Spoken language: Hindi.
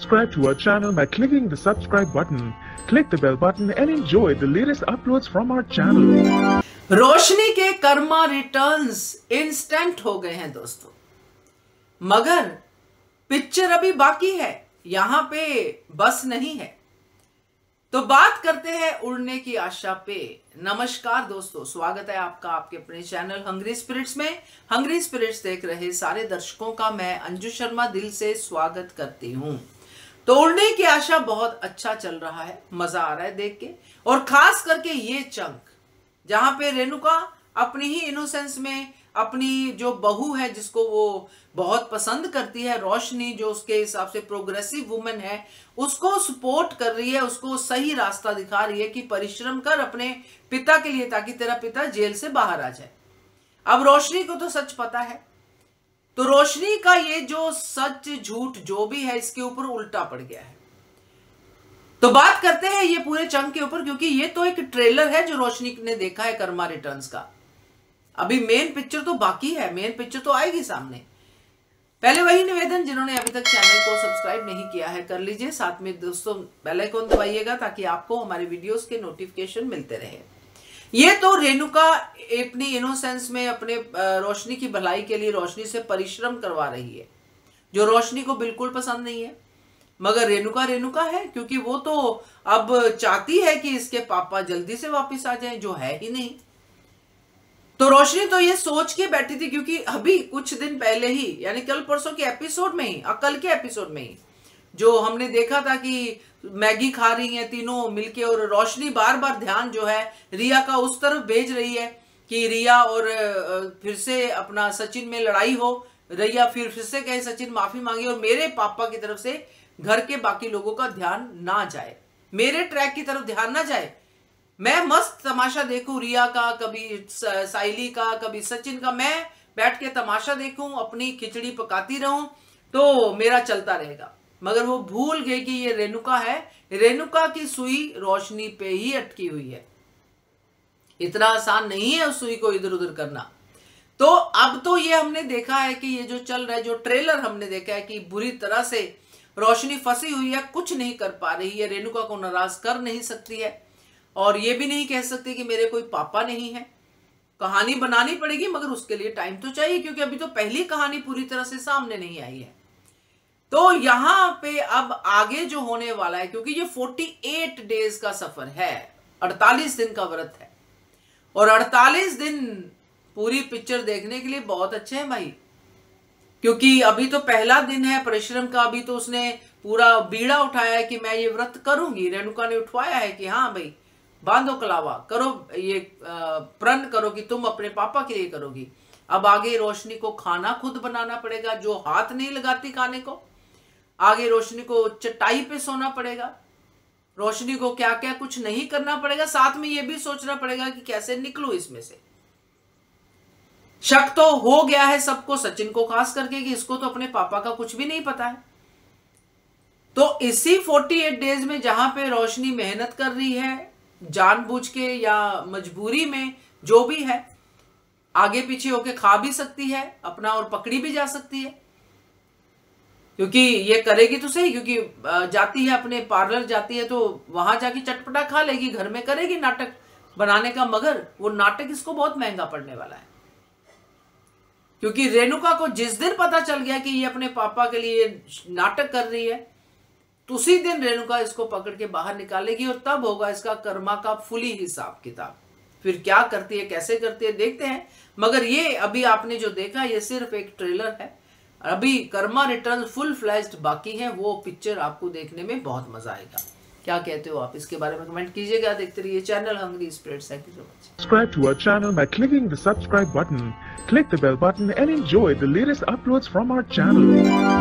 Subscribe to our channel by clicking the subscribe button. Click the bell button and enjoy the latest uploads from our channel. रोशनी के कर्मा रिटर्न्स इंस्टेंट हो गए हैं दोस्तों, मगर पिक्चर अभी बाकी है, यहां पे बस नहीं है। तो बात करते हैं उड़ने की आशा पे। नमस्कार दोस्तों, स्वागत है आपका आपके अपने चैनल हंग्री स्पिरिट्स में। हंग्री स्पिरिट्स देख रहे सारे दर्शकों का मैं अंजू शर्मा दिल से स्वागत करती हूं। तो उड़ने की आशा बहुत अच्छा चल रहा है, मजा आ रहा है देख के, और खास करके ये चंक जहां पे रेणुका अपनी ही इनोसेंस में अपनी जो बहू है जिसको वो बहुत पसंद करती है, रोशनी जो उसके हिसाब से प्रोग्रेसिव वुमेन है, उसको सपोर्ट कर रही है, उसको सही रास्ता दिखा रही है कि परिश्रम कर अपने पिता के लिए ताकि तेरा पिता जेल से बाहर आ जाए। अब रोशनी को तो सच पता है, तो रोशनी का ये जो सच झूठ जो भी है इसके ऊपर उल्टा पड़ गया है। तो बात करते हैं ये पूरे चंक के ऊपर, क्योंकि ये तो एक ट्रेलर है जो रोशनी ने देखा है कर्मा रिटर्न्स का। अभी मेन पिक्चर तो बाकी है, मेन पिक्चर तो आएगी सामने। पहले वही निवेदन, जिन्होंने अभी तक चैनल को सब्सक्राइब नहीं किया है कर लीजिए, साथ में दोस्तों बेल आइकन दबाइएगा ताकि आपको हमारे वीडियोस के नोटिफिकेशन मिलते रहे। ये तो रेणुका अपनी इनोसेंस में अपने रोशनी की भलाई के लिए रोशनी से परिश्रम करवा रही है, जो रोशनी को बिल्कुल पसंद नहीं है। मगर रेणुका रेणुका है, क्योंकि वो तो अब चाहती है कि इसके पापा जल्दी से वापस आ जाएं, जो है ही नहीं। तो रोशनी तो ये सोच के बैठी थी, क्योंकि अभी कुछ दिन पहले ही यानी कल परसों के एपिसोड में ही, कल के एपिसोड में ही जो हमने देखा था कि मैगी खा रही हैं तीनों मिलके, और रोशनी बार बार ध्यान जो है रिया का उस तरफ भेज रही है कि रिया और फिर से अपना सचिन में लड़ाई हो, रिया फिर से कहे सचिन माफी मांगे और मेरे पापा की तरफ से घर के बाकी लोगों का ध्यान ना जाए, मेरे ट्रैक की तरफ ध्यान ना जाए। मैं मस्त तमाशा देखूं रिया का, कभी साइली का, कभी सचिन का, मैं बैठ के तमाशा देखूं, अपनी खिचड़ी पकाती रहूं, तो मेरा चलता रहेगा। मगर वो भूल गए कि ये रेणुका है, रेणुका की सुई रोशनी पे ही अटकी हुई है। इतना आसान नहीं है उस सुई को इधर उधर करना। तो अब तो ये हमने देखा है कि ये जो चल रहा है, जो ट्रेलर हमने देखा है कि बुरी तरह से रोशनी फंसी हुई है, कुछ नहीं कर पा रही है, रेणुका को नाराज कर नहीं सकती है, और ये भी नहीं कह सकती कि मेरे कोई पापा नहीं है। कहानी बनानी पड़ेगी, मगर उसके लिए टाइम तो चाहिए, क्योंकि अभी तो पहली कहानी पूरी तरह से सामने नहीं आई है। तो यहां पे अब आगे जो होने वाला है, क्योंकि ये 48 डेज का सफर है, 48 दिन का व्रत है, और 48 दिन पूरी पिक्चर देखने के लिए बहुत अच्छे हैं भाई। क्योंकि अभी तो पहला दिन है परिश्रम का, अभी तो उसने पूरा बीड़ा उठाया है कि मैं ये व्रत करूंगी। रेणुका ने उठवाया है कि हाँ भाई बांधो कलावा, करो ये प्रण करो कि तुम अपने पापा के लिए करोगी। अब आगे रोशनी को खाना खुद बनाना पड़ेगा, जो हाथ नहीं लगाती खाने को। आगे रोशनी को चटाई पे सोना पड़ेगा, रोशनी को क्या क्या कुछ नहीं करना पड़ेगा, साथ में ये भी सोचना पड़ेगा कि कैसे निकलूं इसमें से। शक तो हो गया है सबको, सचिन को खास करके, कि इसको तो अपने पापा का कुछ भी नहीं पता है। तो इसी 48 डेज में जहां पे रोशनी मेहनत कर रही है जानबूझ के या मजबूरी में, जो भी है, आगे पीछे होके खा भी सकती है अपना और पकड़ी भी जा सकती है, क्योंकि ये करेगी तो सही, क्योंकि जाती है अपने पार्लर जाती है तो वहां जाके चटपटा खा लेगी, घर में करेगी नाटक बनाने का, मगर वो नाटक इसको बहुत महंगा पड़ने वाला है। क्योंकि रेणुका को जिस दिन पता चल गया कि ये अपने पापा के लिए नाटक कर रही है, तो उसी दिन रेणुका इसको पकड़ के बाहर निकालेगी, और तब होगा इसका कर्मा का फुली हिसाब किताब। फिर क्या करती है, कैसे करती है, देखते हैं। मगर ये अभी आपने जो देखा ये सिर्फ एक ट्रेलर है, अभी कर्मा रिटर्न फुल फ्लैश्ड बाकी है, वो पिक्चर आपको देखने में बहुत मजा आएगा। क्या कहते हो आप इसके बारे में कमेंट कीजिएगा। देखते रहिए channel hungry spirits. Thank you so much. Subscribe to our channel by clicking the subscribe button. Click the bell button and enjoy the latest uploads from our channel.